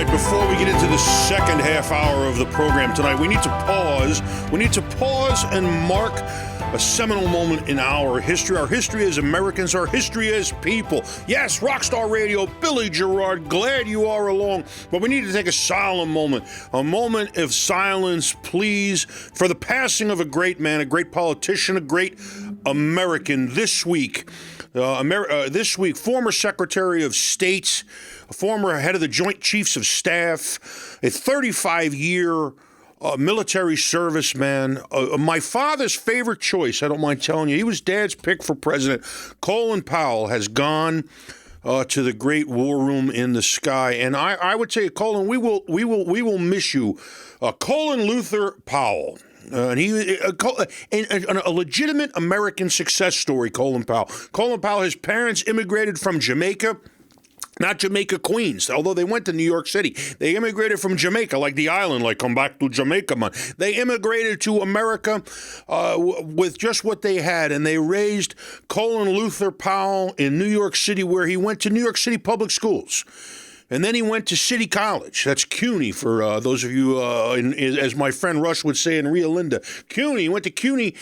right, before we get into the second half hour of the program tonight, we need to pause. We need to pause and mark a seminal moment in our history as Americans, our history as people. Yes, RockStar Radio, Billy Gerard, glad you are along. But we need to take a solemn moment, a moment of silence, please, for the passing of a great man, a great politician, a great American. This week, former Secretary of State, a former head of the Joint Chiefs of Staff, a 35-year military serviceman, my father's favorite choice, I don't mind telling you. He was Dad's pick for president. Colin Powell has gone to the great war room in the sky. And I would say, Colin, we will miss you. Colin Luther Powell. And he a legitimate American success story, Colin Powell. Colin Powell, his parents immigrated from Jamaica. Not Jamaica, Queens, although they went to New York City. They immigrated from Jamaica, like the island, like come back to Jamaica, man. They immigrated to America with just what they had, and they raised Colin Luther Powell in New York City, where he went to New York City public schools. And then he went to City College. That's CUNY for those of you, as my friend Rush would say in Rio Linda. CUNY. He went to CUNY,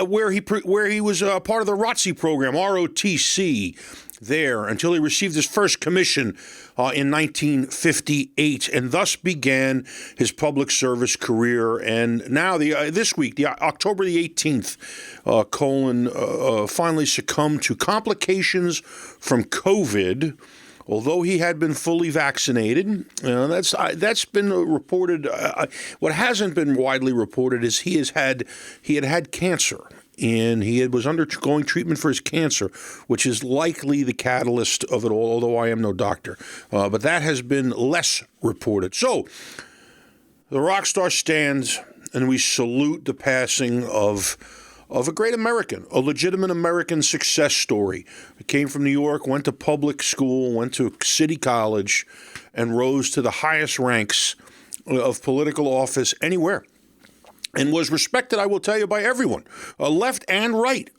where he was part of the ROTC program, ROTC. There until he received his first commission in 1958, and thus began his public service career. And now, this week, October the 18th, Colin finally succumbed to complications from COVID. Although he had been fully vaccinated, that's been reported. What hasn't been widely reported is he had had cancer. And he was undergoing treatment for his cancer, which is likely the catalyst of it all, although I am no doctor. But that has been less reported. So the rock star stands, and we salute the passing of a great American, a legitimate American success story. He came from New York, went to public school, went to City College, and rose to the highest ranks of political office anywhere. And was respected, I will tell you, by everyone, left and right.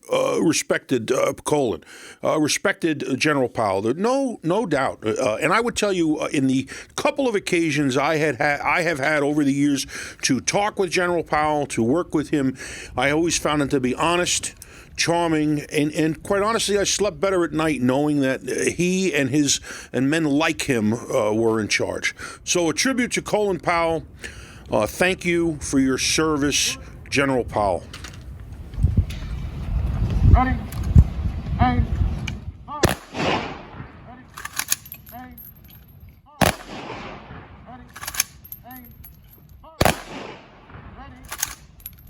Respected Colin, respected General Powell. No doubt. And I would tell you, in the couple of occasions I have had over the years to talk with General Powell, to work with him, I always found him to be honest, charming, and quite honestly, I slept better at night knowing that he and men like him were in charge. So a tribute to Colin Powell. Thank you for your service, General Powell. Ready? Aim. Ready? Aim. Ready? Aim. Ready?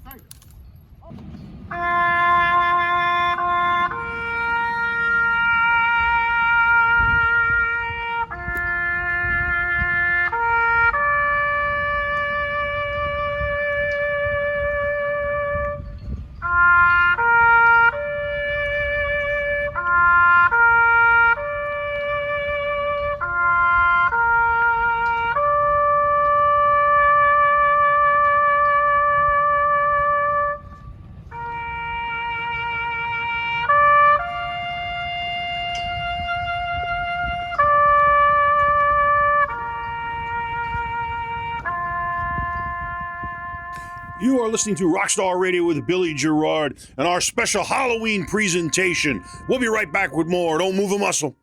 Safe. You are listening to RockStar Radio with Billy Gerard and our special Halloween presentation. We'll be right back with more. Don't move a muscle.